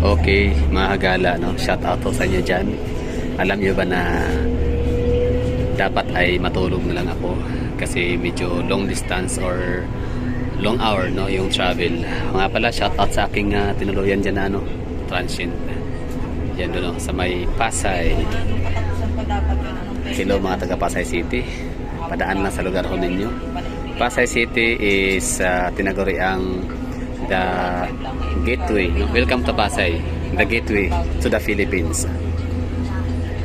Okay, mga Hagala, no? Shout out to sa inyo dyan. Alam nyo ba na dapat ay matulog na lang ako kasi medyo long distance or long hour, no, yung travel. Nga pala, shout out sa aking tinuluyan dyan na, ano, transient. Yan doon, no, sa may Pasay. Hello mga taga Pasay City. Padaan lang sa lugar ko ninyo. Pasay City is tinaguri ang the gateway, no? Welcome to Pasay, the gateway to the Philippines.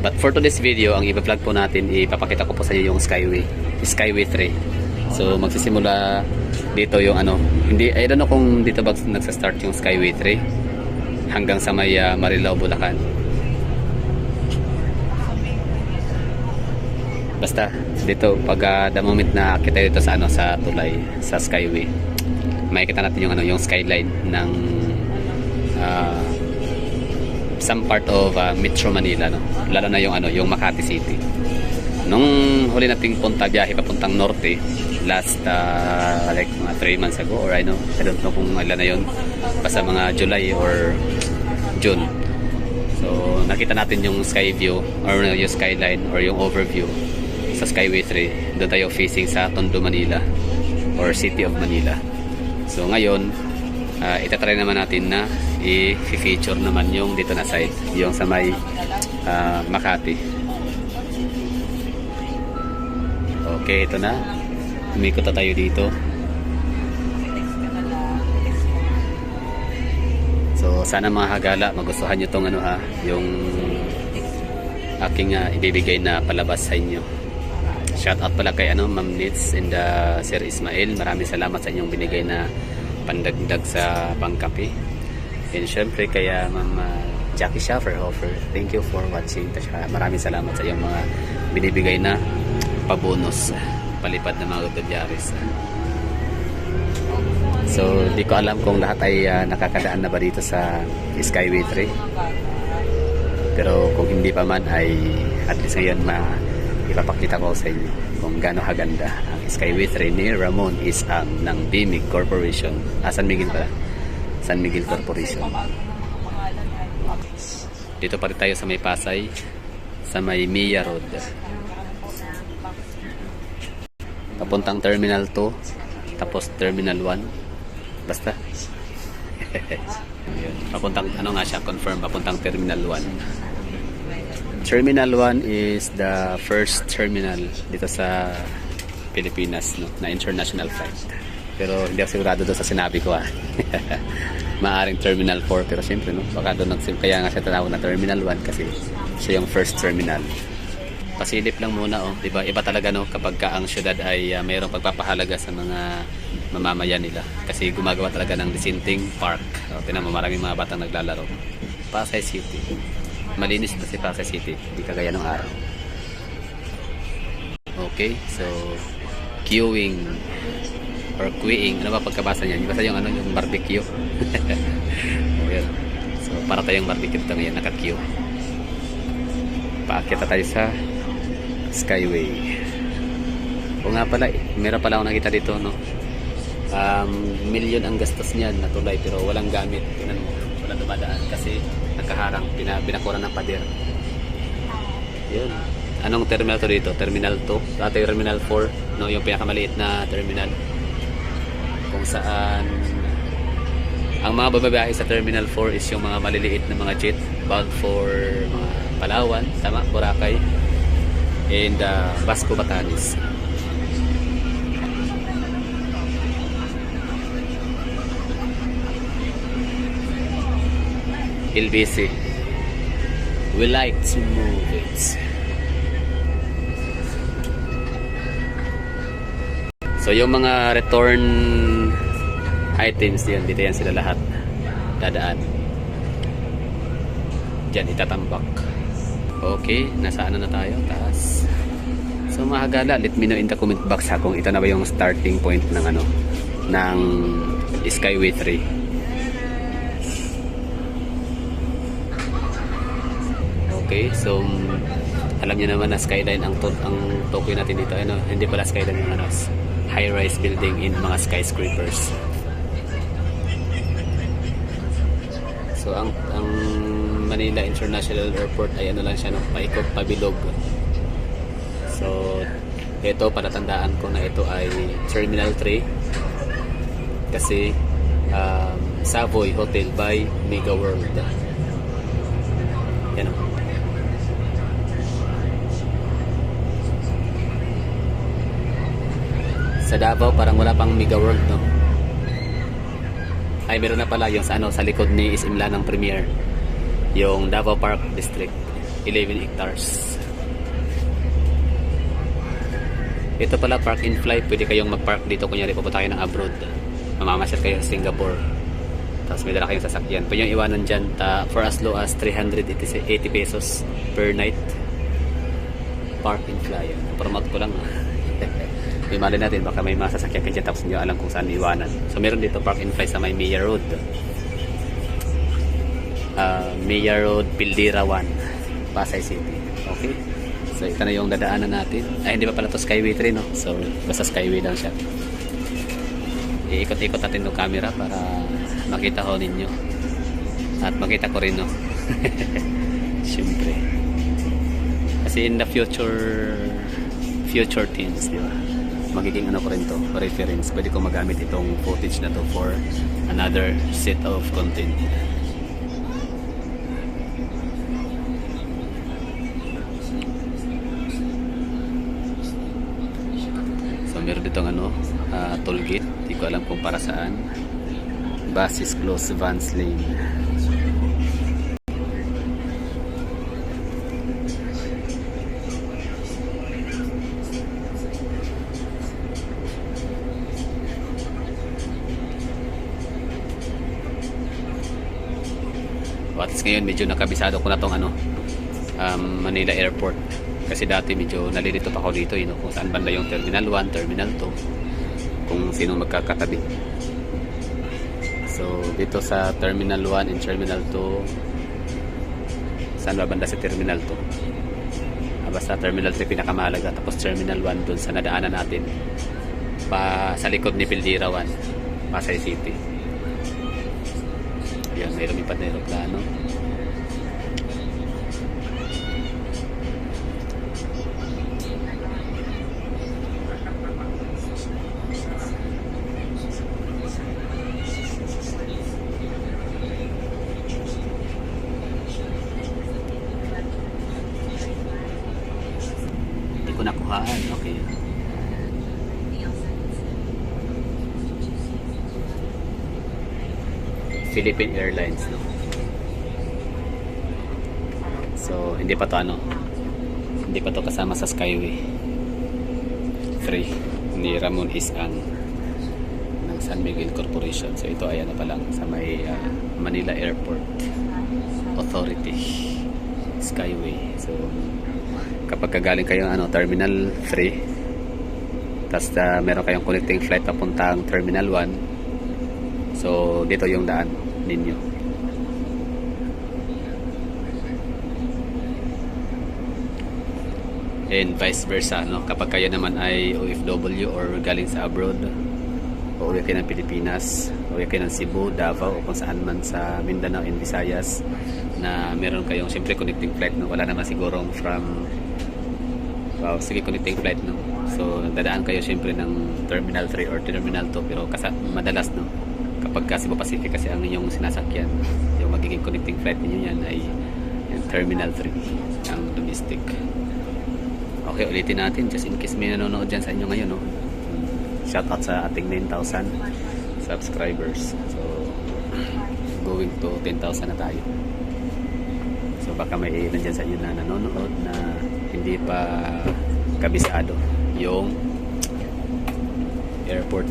But for today's video, ang i-vlog po natin, ipapakita ko po sa iyo yung Skyway 3. So magsisimula dito yung ano, hindi, I don't know kung dito ba nagsa-start yung Skyway 3 hanggang sa may Marilao, Bulacan. Basta dito pag the moment na kita dito sa ano, sa tulay, sa Skyway, makikita natin yung ano, yung skyline ng some part of Metro Manila, no? Lalo na yung ano, yung Makati City. Nung huli nating biyahe papuntang norte last like mga 3 months ago, or I don't know kung ilan na yun, basta mga July or June. So nakita natin yung sky view or yung skyline or yung overview sa Skyway 3. Doon tayo facing sa Tondo, Manila, or City of Manila. So ngayon, itatry naman natin na i-feature naman yung dito na side, yung sa may Makati. Okay, ito na. Umikot na tayo dito. So sana mga Hagala, magustuhan nyo tong ano, yung aking ibibigay na palabas sa inyo. Shout out pala kay Ma'am Nitz and Sir Ismail. Maraming salamat sa inyong binigay na pandagdag sa pangkape. And syempre kay Ma'am Jackie Schafferhofer, thank you for watching. Maraming salamat sa iyong mga binibigay na pabonus, palipad na mga Gutierrez. So di ko alam kung lahat ay nakakadaan na ba dito sa Skyway 3. Pero kung hindi pa man, ay at least ngayon ipapakita ko sa inyo kung gaano kaganda ang Skyway 3 ni Ramon Isang ng BMIG Corporation. San Miguel pala, San Miguel Corporation. Dito pa rin tayo sa may Pasay, sa may Mia Road, papuntang Terminal 2, tapos Terminal 1, basta papuntang ano nga siya, confirm, papuntang Terminal 1. Terminal 1 is the first terminal dito sa Pilipinas, no, na international flight. Pero hindi ako sigurado doon sa sinabi ko. Maaring Terminal 4, pero siyempre, no, baka doon kaya nga siya tinawag na Terminal 1 kasi siya yung first terminal. Pasilip lang muna, oh, diba? Iba talaga, no, kapag ang syudad ay mayroong pagpapahalaga sa mga mamamayan nila. Kasi gumagawa talaga ng dissenting park. Tinan mo, maraming mga batang naglalaro. Pasay City. Malinis na si Pasay City, hindi kagaya ng araw. Okay, so queuing or queuing, ano ba pagkabasa niyan? Basta yung ano, yung barbecue. Okay. So para tayong barbecue ito ngayon, naka-queue. Paakyat tayo sa Skyway. O nga pala, meron pala akong nakita dito, no? Milyon ang gastos niyan na tulay pero walang gamit. Tingnan mo, walang dumadaan kasi nakaharang, binakuran ng pader. Yun. Anong terminal to dito? Terminal 2, dati Terminal 4, no, yung pinakamaliit na terminal kung saan ang mga bababae sa Terminal 4 is yung mga maliliit na mga jet bound for mga Palawan, tama, Boracay and Basco, Batanes. LBC, we like to move it. So yung mga return items yan, dito yan sila lahat dadaan. Diyan itatambak. Okay, nasaan na tayo? Taas. So mga Hagala, let me know in the comment box kung ito na ba yung starting point ng ano, ng Skyway 3. Okay, so alam niyo naman na skyline ang Tokyo natin dito, ano, hindi pala skyline yung ano, high-rise building in mga skyscrapers. So ang Manila International Airport ay ano lang siya, no, paikot pabilog. So ito, palatandaan ko na ito ay Terminal 3 kasi Savoy Hotel by Mega World. Yan o. Sa Davao parang wala pang Mega World, no? Ay, meron na pala yung sa ano, sa likod ni SM Lanang Premier, yung Davao Park District, 11 hectares. Ito pala, park and fly. Pwede kayong mag-park dito kunyari pupunta kayo ng abroad, mamamasyal kayo sa Singapore, tapos may dala kayong sasakyan, pwede yung iwanan dyan for as low as 380 pesos per night. Park and fly. Promote ko lang. May mali natin, baka may mga sasakyan kayo dyan tapos hindi alam kung saan iwanan. So meron dito park and fly sa may Maya Road, Maya Road, Pildira 1, Pasay City. Okay, so ito na yung dadaanan natin. Ay, hindi pa pala to Skyway 3, no? So basta Skyway lang siya. Iikot-ikot natin yung camera para makita ko ninyo at makita ko rin, no? Siyempre kasi in the future things, di ba, magiging ano ko rin to, reference. Pwede ko magamit itong footage na to for another set of content. So meron ditong ano, toll gate. Hindi ko alam kung para saan. Buses close, Vans Lane. At ngayon medyo nakabisado ko na tong ano, Manila Airport. Kasi dati medyo nalilito pa ako dito, kung saan banda yung Terminal 1, Terminal 2, kung sino magkakatabi. So dito sa Terminal 1 and Terminal 2, saan ba banda sa Terminal 2? Basta Terminal 3 pinakamahalaga, tapos Terminal 1 dun sa nadaanan natin pa sa likod ni Pildira 1, Pasay City. Yan, may lumipad na aeroplano. Hindi ko nakuhaan. Okay. Philippine Airlines, no? So hindi pa to hindi pa to kasama sa Skyway 3 ni Ramon Isang ng San Miguel Corporation. So ito ay ano pa lang sa may Manila Airport Authority Skyway. So kapag kagaling kayo Terminal 3, tapos meron kayong connecting flight papuntang Terminal 1, so dito yung daan ninyo. And vice versa, no? Kapag kayo naman ay OFW or galing sa abroad, o uwi kayo ng Pilipinas, uwi kayo ng Cebu, Davao, o kung saan man sa Mindanao and Visayas, na meron kayong siyempre connecting flight, no? Wala naman sigurong sige, connecting flight, no? So dadaan kayo siyempre ng Terminal 3 or Terminal 2, pero madalas, no, kapag Cebu Pacific kasi ang inyong sinasakyan, yung magiging connecting flight ninyo yan ay yung Terminal 3, ang domestic. Okay, ulitin natin just in case may nanonood dyan sa inyo ngayon, no? Shout out sa ating 9,000 subscribers. So going to 10,000 na tayo. So baka may ilan dyan sa inyo na nanonood na hindi pa kabisado yung airport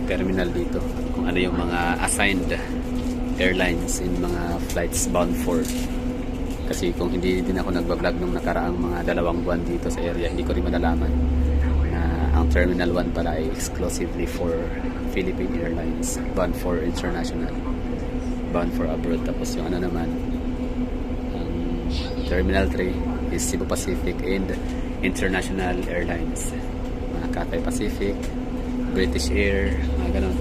terminal dito, kung ano yung mga assigned airlines in mga flights bound for. Kasi kung hindi din ako nagbablog nung nakaraang mga 2 buwan dito sa area, hindi ko rin malalaman na ang Terminal 1 pala ay exclusively for Philippine Airlines, bound for international, bound for abroad. Tapos yung naman, ang Terminal 3 is Cebu Pacific and International Airlines, mga Cathay Pacific, British Air, mga ganon.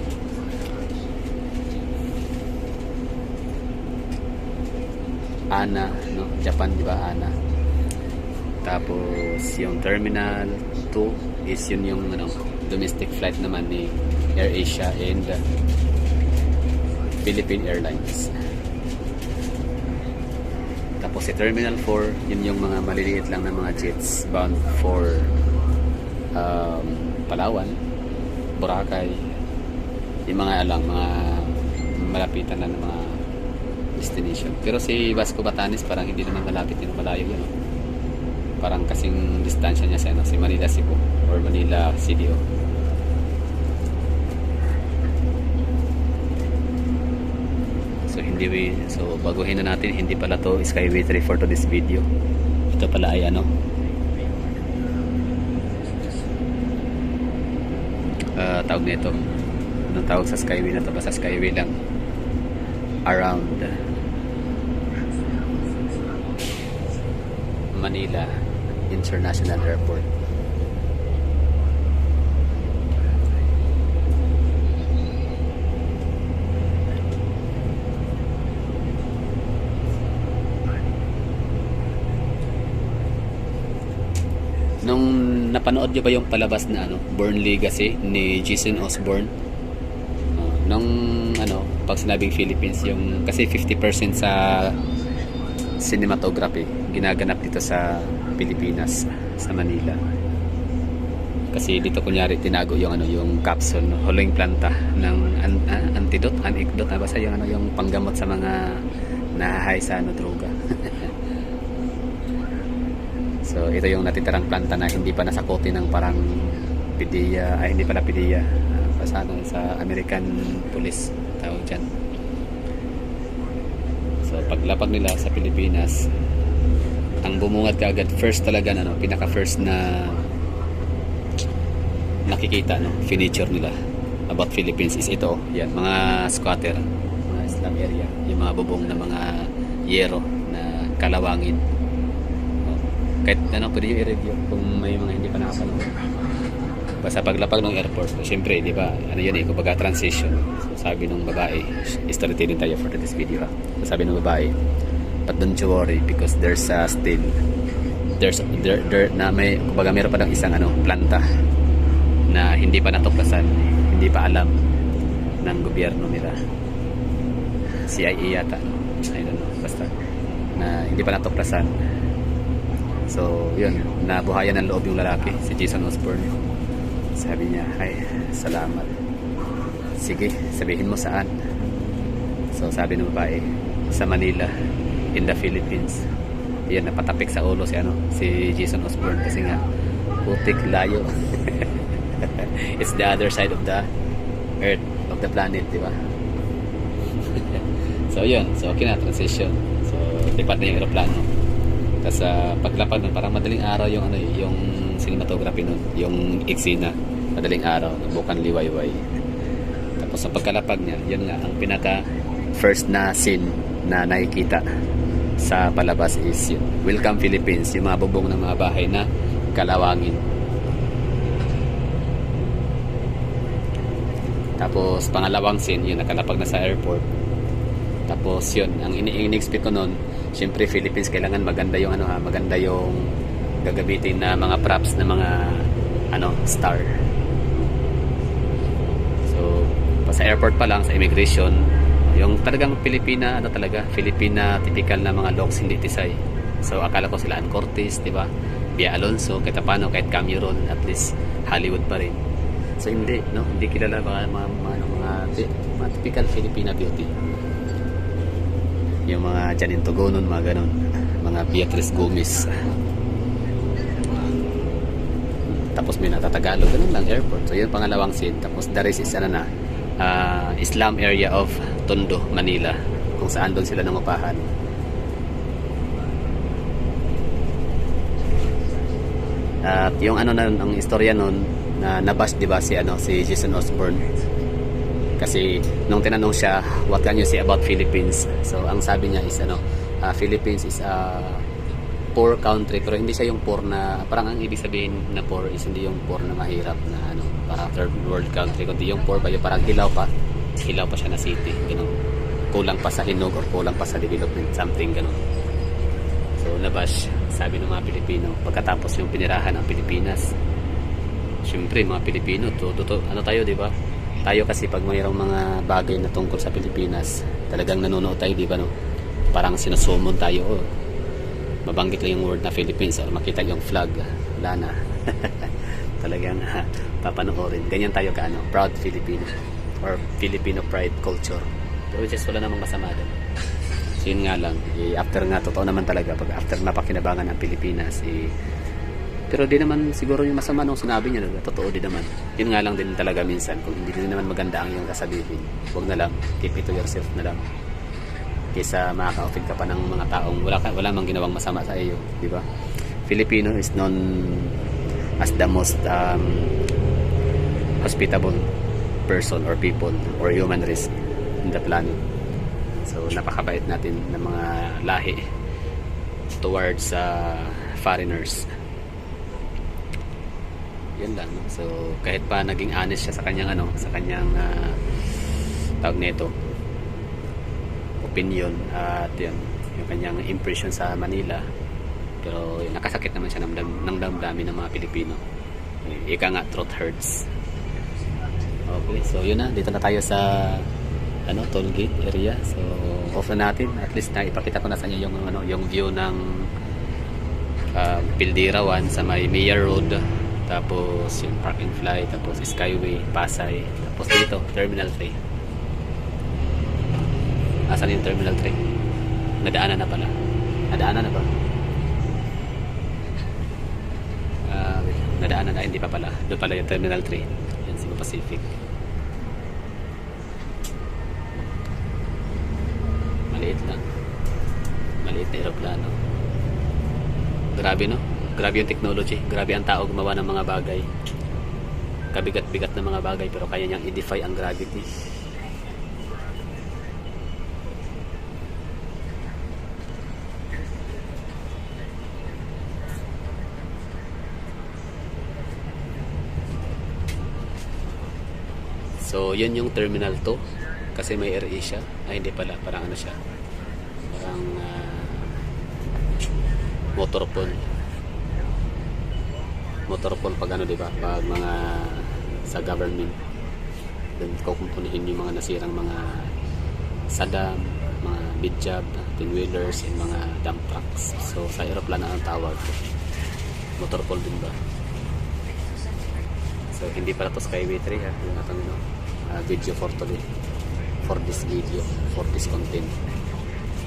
ANA, no? Japan, di ba? ANA. Tapos yung Terminal 2 is yun yung ano, domestic flight naman ni AirAsia and Philippine Airlines. Tapos si Terminal 4, yun yung mga maliliit lang na mga jets bound for Palawan, Boracay, yung mga mga malapitan lang na mga destination. Pero si Vasco Batanes parang hindi naman malapit, yun malayo yun. Parang kasing distansya niya sa si Manila Cebu or Manila CDO. So baguhin na natin, hindi pala to Skyway 3 for to this video. Ito pala ay ano, tawag nito, anong tawag sa Skyway na to? Basta Skyway lang, around Manila International Airport. Nung napanood nyo ba yung palabas na ano, Born Legacy ni Jason Osborne? Nung ano, pag sinabing Philippines, yung kasi 50% sa cinematography ginaganap dito sa Pilipinas, sa Manila. Kasi dito kunyari tinago yung ano, yung capsule, no, huling planta ng antidote, na basta yung ano, yung panggamot sa mga nahahay sa ano, droga. So ito yung natitirang planta na hindi pa nasakote ng parang PDEA, ay hindi pala PDEA, sa American Police tawag dyan. So paglapag nila sa Pilipinas, ang bumungad kaagad first talaga ano, pinaka first na nakikita no, feature nila about Philippines is ito, yan, mga squatter, mga slum area, yung mga bubong na mga yero na kalawangin. Kahit ano, pwede yung i-review kung may mga hindi pa nakapanood. Basta paglapag ng airport, syempre, di ba, ano yun eh, kumbaga transition. So, sabi ng babae, storytelling tayo for this video ha. So, sabi ng babae, but don't you worry because there's still, there na may, kumbaga meron pa lang isang ano, planta na hindi pa natuklasan, hindi pa alam ng gobyerno nila. CIA yata, I don't know, basta, na hindi pa natuklasan. So, yun, nabuhayan ng loob yung lalaki, si Jason Osborne. Sabi niya, ay, salamat. Sige, sabihin mo saan. So, sabi ng babae, sa Manila, in the Philippines. Yun, napatapik sa ulo si Jason Osborne kasi nga, putik layo. It's the other side of the earth, of the planet, di ba? So, yun. So, okay na, transition. So, lipat na yung aeroplano. Tapos paglapag nun, parang madaling araw yung ano, yung cinematography nun, yung eksena, madaling araw, bukan liwayway. Tapos sa pagkalapag niya, yun nga ang pinaka first na scene na nakikita sa palabas is yun, Welcome Philippines, yung mga bubong ng mga bahay na kalawangin. Tapos pangalawang scene, yun nakalapag na sa airport. Tapos yun, ang ini-expect ko nun, syempre Philippines, kailangan maganda yung ano ha, maganda yung gagamitin na mga props na mga ano, star. So, sa airport pa lang, sa immigration, yung talagang Pilipina, ano talaga, Filipina typical na mga looks, hindi tisay. So, akala ko sila Ann Cortez, di ba? Bia Alonso, kahit paano, kahit Cameron, at least Hollywood pa rin. So, hindi, no? Hindi kilala mga typical Filipina beauty. Yung mga Janine Togonon, mga ganon, mga Beatrice Gomez. Tapos may natatagalog, ganun lang, airport. So yun pangalawang scene. Tapos the rest is ano na, Islam area of Tondo, Manila, kung saan doon sila nangupahan. At yung ano na, ang istorya nun, na nabash, diba, si Jason Osborne. Kasi nung tinanong siya, what can you say about Philippines? So ang sabi niya is Philippines is a poor country, pero hindi siya yung poor na, parang ang ibig sabihin na poor is hindi yung poor na mahirap na ano, parang third world country, kundi yung poor ba yung parang hilaw pa siya na city, ganun. Kulang pa sa hinog or kulang pa sa development, something ganun. So nabash, sabi ng mga Pilipino, pagkatapos yung pinirahan ng Pilipinas. Siyempre mga Pilipino, ano tayo, di ba? Tayo kasi pag mayroong mga bagay na tungkol sa Pilipinas, talagang nanonood tayo, di ba, no? Parang sinusumon tayo, oh. Mabanggit lang yung word na Philippines or makita yung flag, wala na. Talagang papanoorin. Ganyan tayo ka, ano, proud Filipino or Filipino pride culture. Pero which is wala namang masama doon. So yun nga lang, after nga, totoo naman talaga, pag after napakinabangan ng Pilipinas, pero di naman siguro yung masama nung sinabi niya, totoo din naman. Yun nga lang din talaga minsan, kung hindi din naman maganda ang iyong kasabihin, huwag na lang, keep it to yourself na lang. Kaysa makaka-offend ka pa ng mga taong wala mang ginawang masama sa iyo, di ba? Filipino is known as the most hospitable person or people or human race in the planet. So napakabait natin ng mga lahi towards foreigners. Yan lang, no? So kahit pa naging honest siya sa kanyang tawag nito, opinion at yun, yung kanyang impression sa Manila, pero yun, nakasakit naman siya ng damdamin ng mga Pilipino. Ika nga, truth hurts. Okay, so yun na, dito na tayo sa toll gate area. So off na natin, at least na ipakita ko na sa inyo yung view ng Pildirawan sa may Mayor Road, tapos yung Park and Fly, tapos Skyway, Pasay, tapos dito Terminal 3. Asan yung Terminal 3? Nadaanan na pala. Nadaanan na ba? Nadaanan na, hindi pa pala. Doon pala yung Terminal 3. Yan, Cebu Pacific. Maliit lang. Maliit na aeroplano. Grabe, no? Grabe yung technology. Grabe ang tao gumawa ng mga bagay. Kabigat-bigat na mga bagay, pero kaya niyang i-defy ang gravity. So, yun yung Terminal 2. Kasi may AirAsia. Ay, hindi pala. Parang ano siya. Parang motorpool. Motorpool pag diba? Pag mga sa government. Then, kukumpunihin yung mga nasirang mga sadam, mga bidjab, tin-wheelers, and mga dump trucks. So, sa aeroplano ang tawag. Motorpool din ba? So, hindi pala to Skyway 3, ha? Yung atang video for today, for this video, for this content.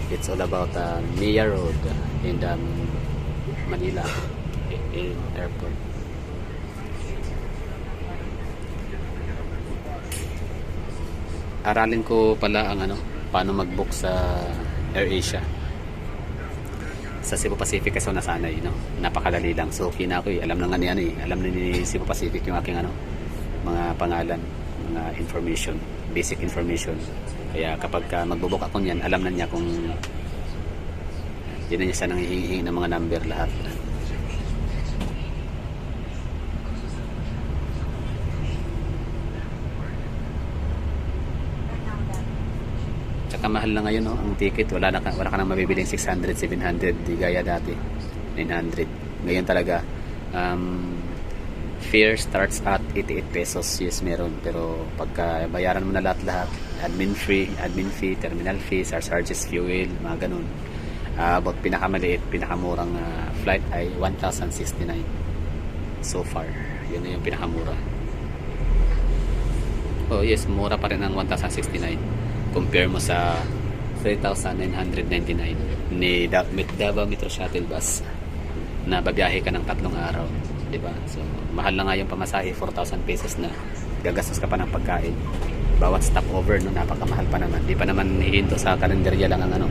It's all about Mia Road in Manila in airport. Aralin ko pala ang paano mag-book sa AirAsia sa Cebu Pacific kasi nasanay, napakadali lang. So kina ko alam na nga niyan alam na ni Cebu Pacific yung aking mga pangalan, mga information, basic information. Kaya kapag magbo-book ako niyan, alam na niya kung hindi na niya siya nanghihingi ng mga number lahat. Tsaka mahal na ngayon, ang ticket. Wala ka nang mabibiling 600, 700, di gaya dati 900. Ngayon talaga fare starts at 88 pesos. Yes, meron. Pero pagka bayaran mo na lahat, admin fee, terminal fee, charges, fuel, mga ganun. About pinakamaliit, pinakamurang flight ay 1,069 so far. Yun na yung pinakamura. Oh yes, mura pa rin ang 1,069 compare mo sa 3,999 ni Davao Metro Shuttle Bus na babiyahe ka ng 3 araw, di ba? So mahal na nga yung pamasahe, 4,000 pesos na gagastos ka pa ng pagkain bawat stopover, napakamahal pa naman. Di pa naman hihinto sa kalendarya lang ang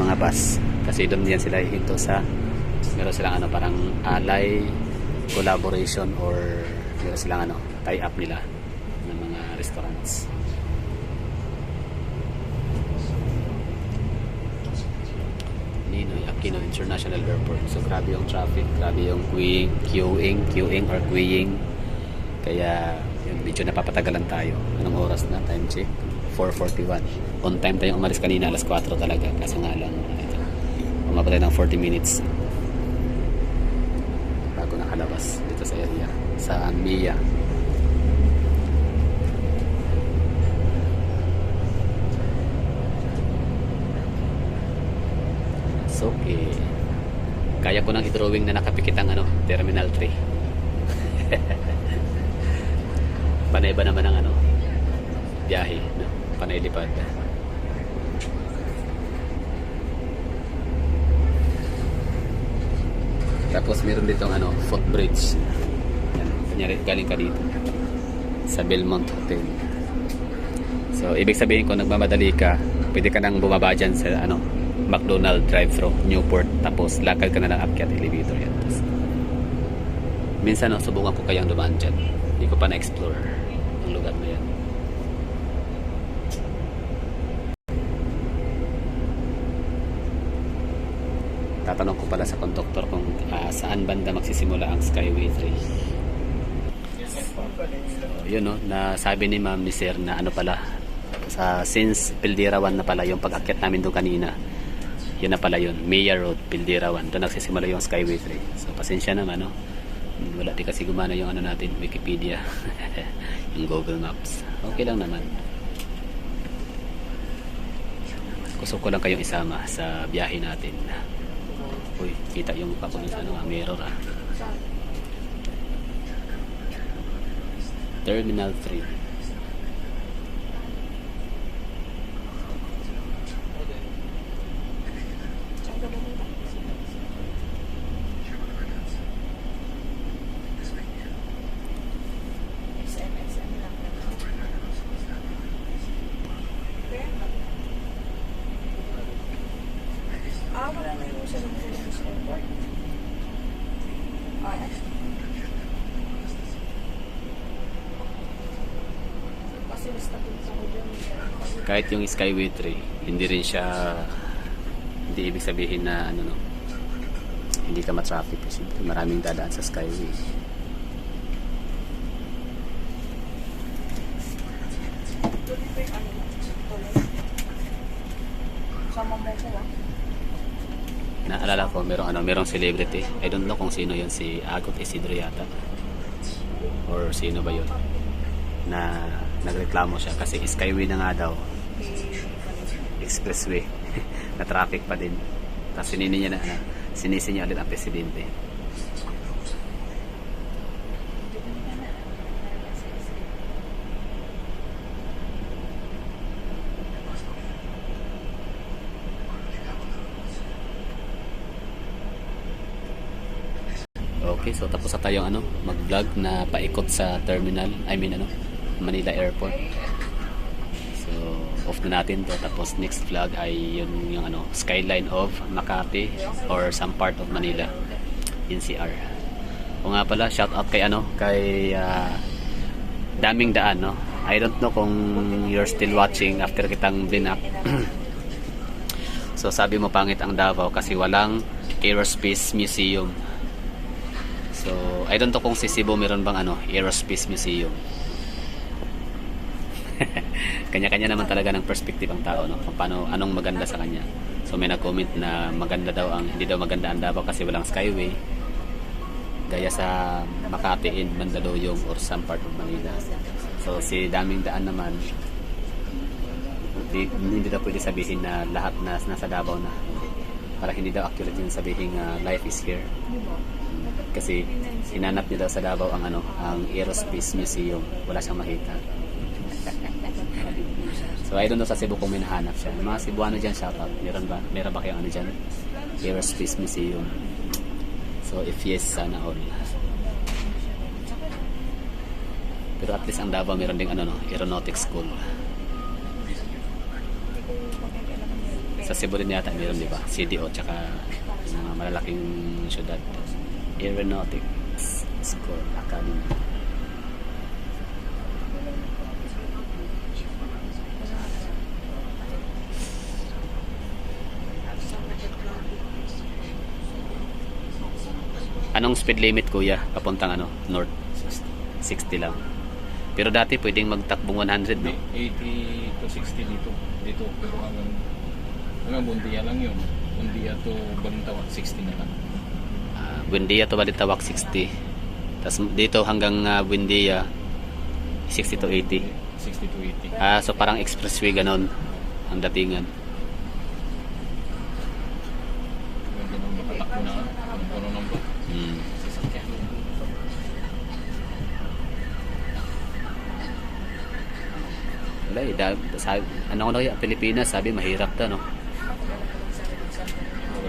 mga bus, kasi doon yan sila hihinto sa meron silang parang alay collaboration or meron silang tie up nila ng mga restaurants. Ninoy Aquino International Airport. So grabe yung traffic, grabe yung queuing or queuing. Kaya yun, medyo napapatagalan tayo. Anong oras na? Time check 4:41. On time tayong umalis kanina, alas 4 talaga. Kasi nga lang ito, tayo ng 40 minutes bago nakalabas dito sa area sa Mia. So okay, kaya ko nang i-drawing na nakapikit ang Terminal 3. Panay ba naman ang biyahe, no? Panay lipad. Tapos meron ditong footbridge. Yan, kunyari galing ka dito sa Belmont Hotel. So ibig sabihin kung nagmamadali ka, pwede ka nang bumaba dyan sa McDonald drive-thru, Newport, tapos lakad ka na lang akyat elevator yan. Tapos, minsan subukan ko kayang dumaan dyan. Hindi ko pa na-explore ang lugar na yan. Tatanong ko pala sa conductor kung saan banda magsisimula ang Skyway 3. So, yun nasabi ni ma'am ni sir na pala, since Pildira 1 na pala yung pag-akyat namin doon kanina, yun na pala yun, Mia Road, Pildira 1, doon nagsisimula yung Skyway 3. So pasensya naman, wala di kasi gumana yung natin, Wikipedia, yung Google Maps. Okay lang naman. Gusto ko lang kayong isama sa biyahe natin. Uy, kita yung mukha ko sa mirror Terminal 3. Wala na yung sa Philippines Airport. Kasi basta punta ko dyan. Kahit yung Skyway 3, hindi rin siya, hindi ibig sabihin na hindi ka ma-traffic. Siyempre maraming dadaan sa Skyway. Sama mo ko Naalala ko, merong celebrity. I don't know kung sino yun, si Agot Isidro yata. Or sino ba yun? Na nagreklamo siya kasi Skyway na nga daw. Expressway. Na traffic pa din. Tapos sinisi niya ulit ang presidente. Okay, so tapos na tayong mag-vlog na paikot sa terminal, Manila Airport. So off na natin to, tapos next vlog ay yung skyline of Makati or some part of Manila, NCR. O nga pala, shout out kay Daming Daan, I don't know kung you're still watching after kitang blinak. So sabi mo pangit ang Davao kasi walang Aerospace Museum. So, I don't know kung si Cebu meron bang Aerospace Museum. Kanya-kanya naman talaga ng perspective ang tao, kung anong maganda sa kanya. So, may nag-comment na hindi daw maganda ang Davao kasi walang Skyway. Gaya sa Makati in Mandaluyong or some part of Manila. So, si Daming Daan naman, hindi daw pwede sabihin na lahat na nasa Davao na. Para hindi daw accurate yung sabihin life is here. Kasi hinanap niya daw sa Davao ang Aerospace Museum. Wala siyang makita. So I don't know sa Cebu kung may nahanap siya. Mga Cebuano dyan, shout out. Meron ba kayong dyan? Aerospace Museum. So if yes, sana all. Pero at least ang Davao meron ding Aeronautics School. Sa Cebu din yata meron, di ba? CDO tsaka mga malalaking syudad. Aeronautics School Academy. Anong speed limit kuya papuntang north? 60 lang. Pero dati pwedeng magtakbong 100, no? 80 to 60 dito. Pero hanggang Buntiya lang yun. Buendia to Balintawak 60 na lang. Buendia to Balintawak 60. Tapos dito hanggang Buendia 60 to 80. 60 to 80. So parang expressway ganon ang datingan. Ganda nung makatakbo na kung puno ng ba. Hmm. Sasakyan. Wala eh, ano ko na Pilipinas, sabi mahirap ta, no?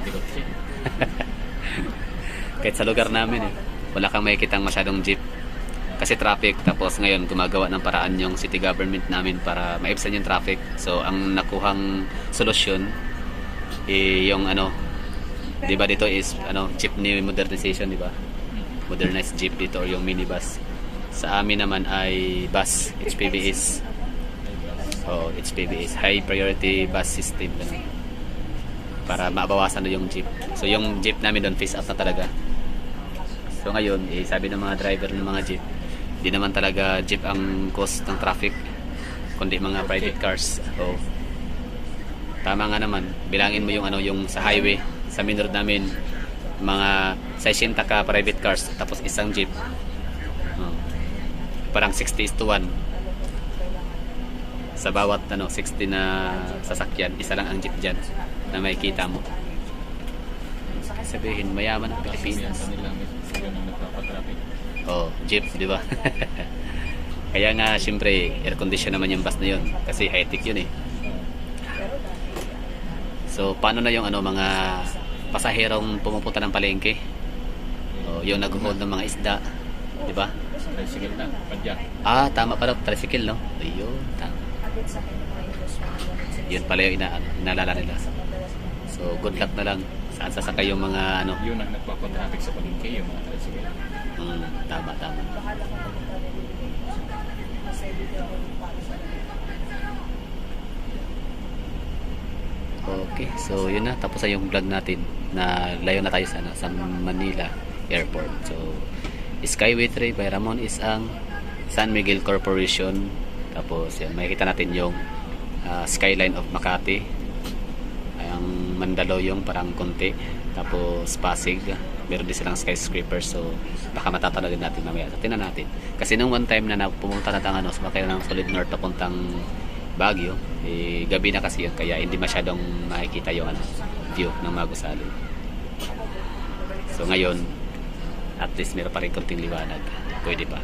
Kotse. Kahit sa lugar namin eh, wala kang makikitang masyadong jeep. Kasi traffic, tapos ngayon gumagawa ng paraan yung city government namin para maibsan yung traffic. So ang nakuhang solusyon yung ano, 'di ba dito is ano, jeepney modernization, 'di ba? Modernized jeep dito or yung minibus. Sa amin naman ay bus, HPBS. Oh, HPBS, high priority bus system ganun. Para mabawasan na yung jeep. So yung jeep namin doon phase out na talaga. So ngayon, sabi ng mga driver ng mga jeep, di naman talaga jeep ang cause ng traffic, kundi mga private cars. So tama nga naman, bilangin mo yung ano, yung sa highway, sa main road namin, mga 60 ka private cars, tapos isang jeep. Parang 60:1. Sa bawat ano, 60 na sasakyan, isa lang ang jeep dyan na makikita mo. Sabihin, mayaman ang Pilipinas. Kanila sila nang nagpapatraffic. Oh, jeep, di ba? Kaya nga, siyempre, air condition naman yung bus na yun. Kasi high-tech yun eh. So, paano na yung ano, mga pasaherong pumupunta ng palengke? Oh, yung nag-hold ng mga isda, di ba? Tricycle na, padya. Tama pala, tricycle, no? Ayun, tama. Yun pala yung inaalala nila. So, good luck na lang. Saan sasakay yung mga ano? Yun ang nagpapatraffic sa palengke, yung mga tricycle. Tama, tama. Okay, so yun na. Tapos na yung vlog natin na layo na tayo sa Manila Airport. So, Skyway 3 by Ramon is ang San Miguel Corporation. Tapos yan, makikita natin yung skyline of Makati. Ang Mandaluyong parang konti. Tapos Pasig, meron din silang skyscraper, so baka matatalo din natin mamaya. So, tingnan natin. Kasi nung one time na pumunta na tayo sumakay ng Solid North papuntang Baguio, gabi na kasi yun, kaya hindi masyadong makikita yung view ng Magusali. So ngayon, at least meron pa rin konting liwanag. Pwede pa.